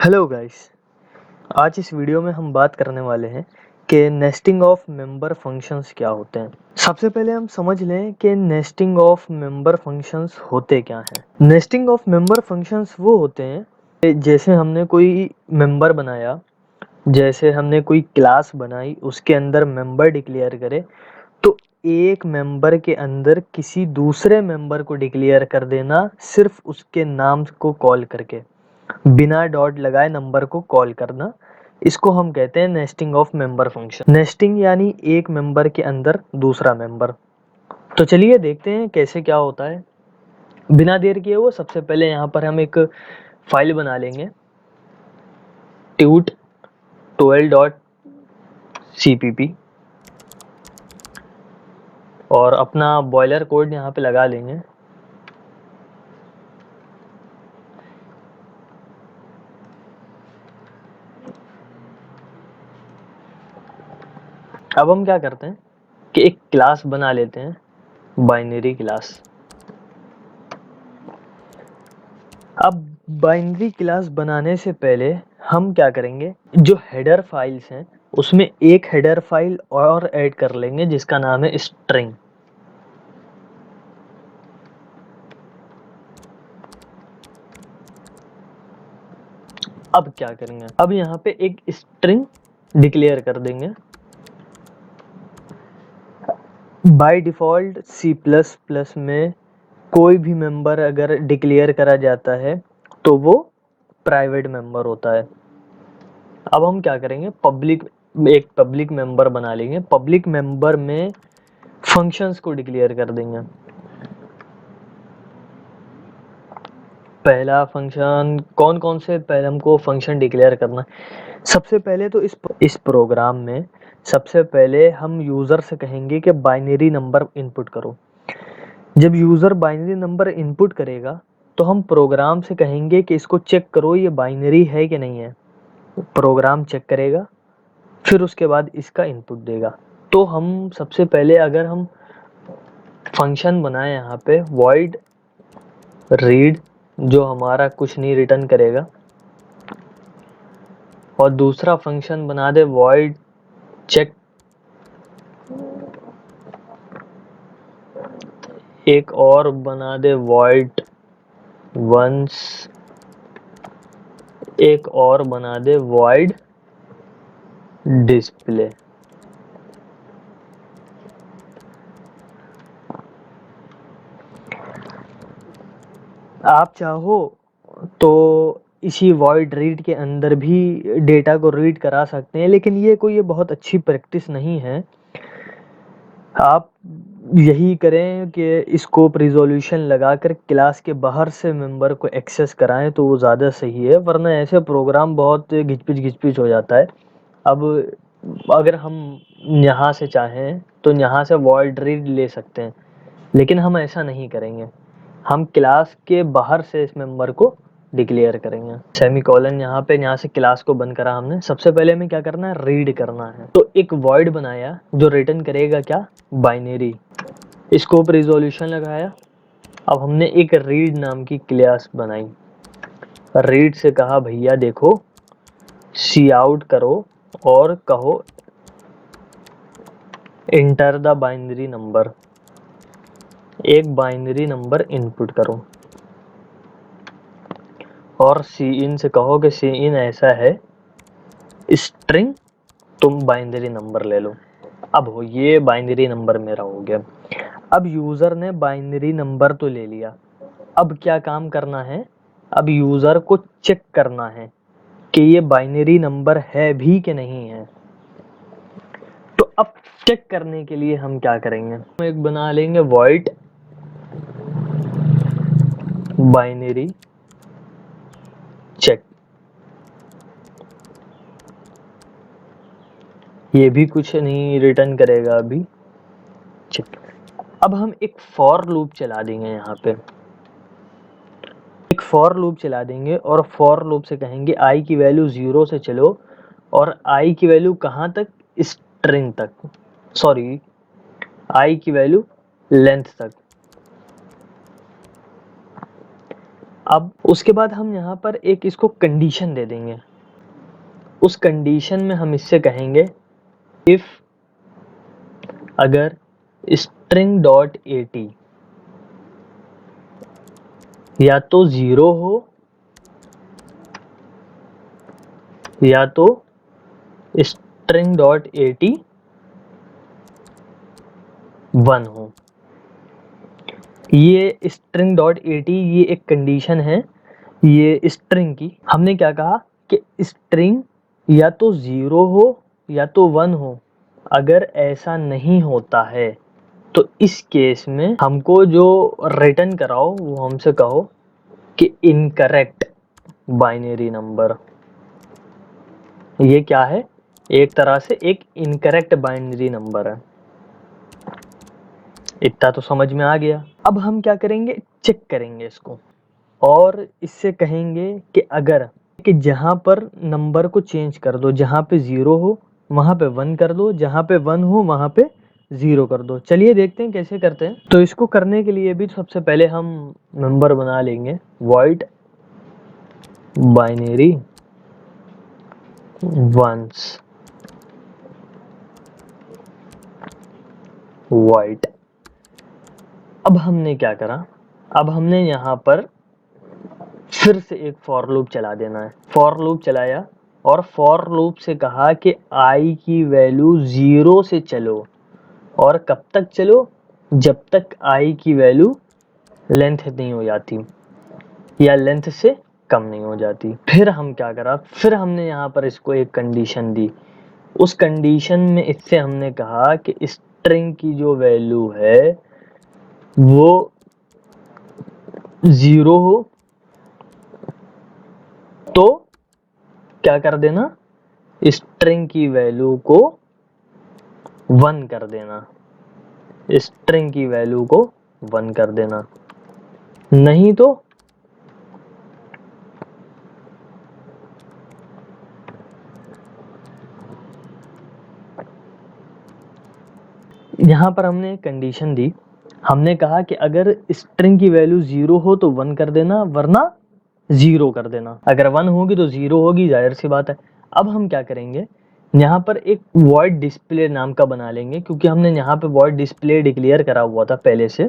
Hello guys. आज इस video में हम बात करने वाले हैं कि नेस्टिंग ऑफ मेंबर फंक्शंस क्या होते हैं। सबसे पहले हम समझ लें कि नेस्टिंग ऑफ मेंबर फंक्शंस होते क्या हैं। नेस्टिंग ऑफ मेंबर फंक्शंस वो होते हैं कि जैसे हमने कोई मेंबर बनाया, जैसे हमने कोई क्लास बनाई, उसके अंदर मेंबर डिक्लेयर करे तो एक मेंबर के अंदर किसी दूसरे मेंबर को डिक्लेयर कर देना सिर्फ उसके नाम को कॉल करके, बिना डॉट लगाए नंबर को कॉल करना, इसको हम कहते हैं nesting of member function. Nesting यानी एक मेंबर के अंदर दूसरा मेंबर। तो चलिए देखते हैं कैसे क्या होता है। बिना देर किए वो सबसे पहले यहाँ पर हम एक फाइल बना लेंगे, tut 12.cpp, और अपना बॉयलर कोड यहाँ पे लगा लेंगे। अब हम क्या करते हैं कि एक क्लास बना लेते हैं, बाइनरी क्लास। अब बाइनरी क्लास बनाने से पहले हम क्या करेंगे, जो हेडर फाइल्स हैं उसमें एक हेडर फाइल और ऐड कर लेंगे जिसका नाम है स्ट्रिंग। अब क्या करेंगे, अब यहाँ पे एक स्ट्रिंग डिक्लेयर कर देंगे। बाय डिफॉल्ट C++ में कोई भी मेंबर अगर डिक्लेयर करा जाता है तो वो प्राइवेट मेंबर होता है। अब हम क्या करेंगे, एक पब्लिक मेंबर बना लेंगे। पब्लिक मेंबर में फंक्शंस को डिक्लेयर कर देंगे। पहला फंक्शन कौन कौन से पहले हमको फंक्शन डिक्लेयर करना है। सबसे पहले तो इस प्रोग्राम में सबसे पहले हम यूज़र से कहेंगे कि बाइनरी नंबर इनपुट करो। जब यूज़र बाइनरी नंबर इनपुट करेगा तो हम प्रोग्राम से कहेंगे कि इसको चेक करो ये बाइनरी है कि नहीं है। प्रोग्राम चेक करेगा, फिर उसके बाद इसका इनपुट देगा। तो हम सबसे पहले अगर हम फंक्शन बनाए यहाँ पे void read, जो हमारा कुछ नहीं रिटर्न करेगा, और दूसरा फंक्शन बना दे void check, एक और बना दे void once, एक और बना दे void display। आप चाहो तो इसी void read के अंदर भी डेटा को रीड करा सकते हैं, लेकिन ये कोई बहुत अच्छी प्रैक्टिस नहीं है। आप यही करें कि स्कोप रिजोल्यूशन लगाकर क्लास के बाहर से मेंबर को एक्सेस कराएं तो वो ज़्यादा सही है, वरना ऐसे प्रोग्राम बहुत घिचपिच हो जाता है। अब अगर हम यहाँ से चाहें तो यहाँ से void read ले सकते हैं, लेकिन हम ऐसा नहीं करेंगे। हम क्लास के बाहर से इस मेंबर को डिक्लेयर करेंगे। सेमीकोलन यहाँ से क्लास को बंद करा हमने। सबसे पहले हमें क्या करना है, रीड करना है। तो एक void बनाया जो रिटर्न करेगा क्या, बाइनरी। स्कोप रिजोल्यूशन लगाया। अब हमने एक रीड नाम की क्लास बनाई। रीड से कहा भैया देखो सी आउट करो और कहो इंटर द बाइनरी नंबर, एक बाइनरी नंबर इनपुट करो। और सी इन से कहो कि सी इन ऐसा है स्ट्रिंग, तुम बाइनरी नंबर ले लो। अब हो ये बाइनरी नंबर मेरा हो गया। अब यूजर ने बाइनरी नंबर तो ले लिया, अब क्या काम करना है, अब यूजर को चेक करना है कि ये बाइनरी नंबर है भी कि नहीं है। तो अब चेक करने के लिए हम क्या करेंगे, हम एक बना लेंगे void बाइनरी चेक। ये भी कुछ नहीं रिटर्न करेगा अभी, चेक। अब हम एक फॉर लूप चला देंगे, यहाँ पे एक फॉर लूप चला देंगे और फॉर लूप से कहेंगे i की वैल्यू 0 से चलो, और i की वैल्यू कहाँ तक, स्ट्रिंग तक, सॉरी i की वैल्यू लेंथ तक। अब उसके बाद हम यहाँ पर एक इसको कंडीशन दे देंगे। उस कंडीशन में हम इससे कहेंगे इफ अगर string डॉट at या तो 0 हो या तो string डॉट at 1 हो। ये string डॉट at ये एक कंडीशन है ये string की। हमने क्या कहा कि string या तो 0 हो या तो 1 हो। अगर ऐसा नहीं होता है तो इस केस में हमको जो रिटर्न कराओ वो हमसे कहो कि इनकरेक्ट बाइनरी नंबर। ये क्या है? एक तरह से एक इनकरेक्ट बाइनरी नंबर है। इतना तो समझ में आ गया। अब हम क्या करेंगे, चेक करेंगे इसको और इससे कहेंगे कि अगर कि जहां पर नंबर को चेंज कर दो, जहां पे 0 हो वहां पे 1 कर दो, जहां पे 1 हो वहां पे 0 कर दो। चलिए देखते हैं कैसे करते हैं। तो इसको करने के लिए भी सबसे पहले हम नंबर बना लेंगे void बाइनरी वंस void। अब हमने क्या करा, अब हमने यहाँ पर फिर से एक फॉर लूप चला देना है। फॉर लूप चलाया और फॉर लूप से कहा कि i की वैल्यू 0 से चलो और कब तक चलो, जब तक i की वैल्यू लेंथ नहीं हो जाती या लेंथ से कम नहीं हो जाती। फिर हम क्या करा, फिर हमने यहाँ पर इसको एक कंडीशन दी। उस कंडीशन में इससे हमने कहा कि स्ट्रिंग की जो वैल्यू है वो 0 हो तो क्या कर देना, स्ट्रिंग की वैल्यू को 1 कर देना, स्ट्रिंग की वैल्यू को 1 कर देना। नहीं तो यहाँ पर हमने एक कंडीशन दी। हमने कहा कि अगर स्ट्रिंग की वैल्यू 0 हो तो 1 कर देना वरना 0 कर देना। अगर 1 होगी तो 0 होगी, जाहिर सी बात है। अब हम क्या करेंगे, यहाँ पर एक void डिस्प्ले नाम का बना लेंगे क्योंकि हमने यहाँ पे void डिस्प्ले डिक्लेयर करा हुआ था पहले से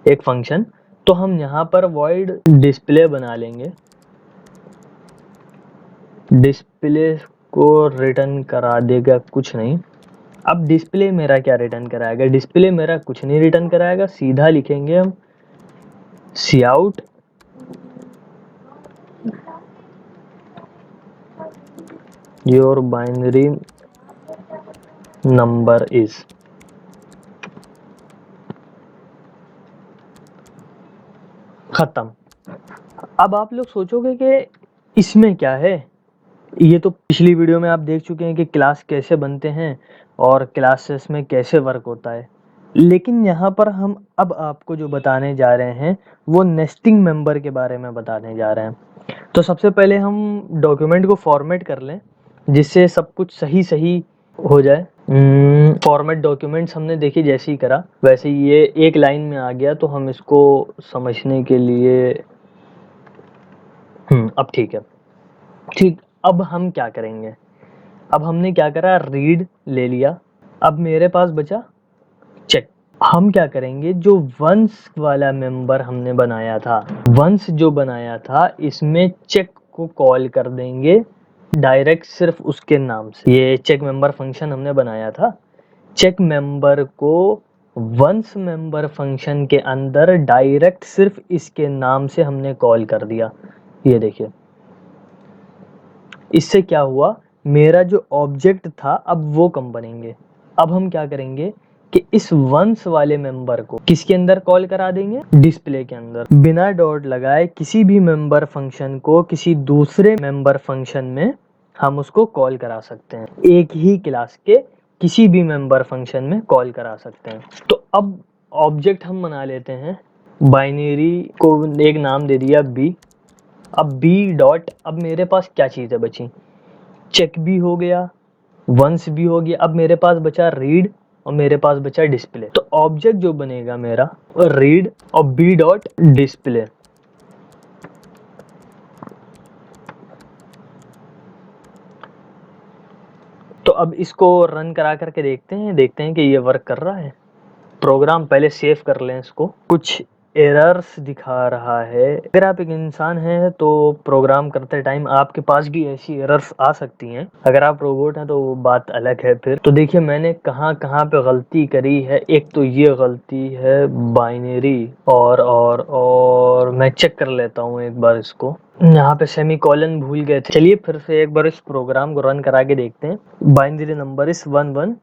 एक फंक्शन। तो हम यहाँ पर void डिस्प्ले बना लेंगे। डिस्प्ले को रिटर्न करा देगा कुछ नहीं। अब डिस्प्ले मेरा क्या रिटर्न कराएगा, डिस्प्ले मेरा कुछ नहीं रिटर्न कराएगा, सीधा लिखेंगे हम cout your binary number is. खत्म। अब आप लोग सोचोगे कि इसमें क्या है, ये तो पिछली वीडियो में आप देख चुके हैं कि क्लास कैसे बनते हैं और क्लासेस में कैसे वर्क होता है। लेकिन यहाँ पर हम अब आपको जो बताने जा रहे हैं वो नेस्टिंग मेंबर के बारे में बताने जा रहे हैं। तो सबसे पहले हम डॉक्यूमेंट को फॉर्मेट कर लें जिससे सब कुछ सही सही हो जाए। फॉर्मेट डॉक्यूमेंट्स हमने देखी जैसे ही करा वैसे ये एक लाइन में आ गया, तो हम इसको समझने के लिए अब ठीक है। ठीक, अब हम क्या करेंगे, अब हमने क्या करा, रीड ले लिया। अब मेरे पास बचा चेक। हम क्या करेंगे, जो वंस वाला मेंबर हमने बनाया था, वंस जो बनाया था इसमें चेक को कॉल कर देंगे डायरेक्ट सिर्फ उसके नाम से। ये चेक मेंबर फंक्शन हमने बनाया था, चेक मेंबर को वंस मेंबर फंक्शन के अंदर डायरेक्ट सिर्फ इसके नाम से हमने कॉल कर दिया। ये देखिए इससे क्या हुआ, मेरा जो ऑब्जेक्ट था अब वो कम बनेंगे। अब हम क्या करेंगे कि इस वंस वाले मेंबर को किसके अंदर कॉल करा देंगे, डिस्प्ले के अंदर। बिना डॉट लगाए किसी भी मेंबर फंक्शन को किसी दूसरे मेंबर फंक्शन में हम उसको कॉल करा सकते हैं। एक ही क्लास के किसी भी मेंबर फंक्शन में कॉल करा सकते हैं। तो अब ऑब्जेक्ट हम बना लेते हैं, बाइनरी को एक नाम दे दिया b। अब b डॉट, अब मेरे पास क्या चीज़ें बची, चेक भी हो गया, वंस भी हो गया, अब मेरे पास बचा रीड और मेरे पास बचा डिस्प्ले। तो ऑब्जेक्ट जो बनेगा मेरा रीड और b डॉट डिस्प्ले। अब इसको रन करा करके देखते हैं कि ये वर्क कर रहा है। प्रोग्राम पहले सेव कर लें इसको। कुछ एरर्स दिखा रहा है। अगर आप एक इंसान हैं तो प्रोग्राम करते टाइम आपके पास भी ऐसी एरर्स आ सकती हैं। अगर आप रोबोट हैं तो वो बात अलग है फिर। तो देखिए मैंने कहाँ कहाँ पे गलती करी है। एक तो ये गलती है बाइनरी, और मैं चेक कर लेता हूँ एक बार इसको। यहाँ पे सेमीकोलन भूल गए थे। चलिए फिर से एक बार इस प्रोग्राम को रन करा के देखते हैं। बाइनरी नंबर इस 1101।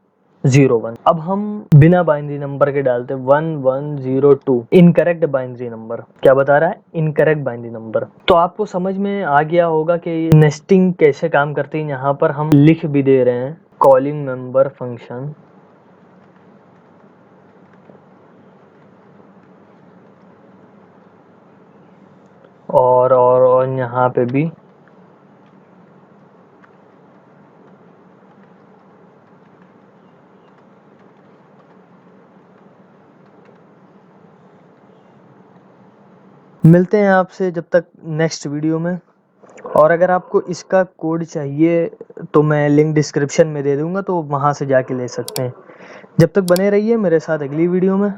अब हम बिना बाइनरी नंबर के डालते 1102। Incorrect binary number. क्या बता रहा है? Incorrect binary number. तो आपको समझ में आ गया होगा कि नेस्टिंग कैसे काम करती है। यहाँ पर हम लिख भी दे रहे हैं कॉलिंग मेंबर फंक्शन, और यहाँ पे भी मिलते हैं आपसे जब तक नेक्स्ट वीडियो में। और अगर आपको इसका कोड चाहिए तो मैं लिंक डिस्क्रिप्शन में दे दूंगा, तो वहां से जाके ले सकते हैं। जब तक बने रहिए मेरे साथ अगली वीडियो में।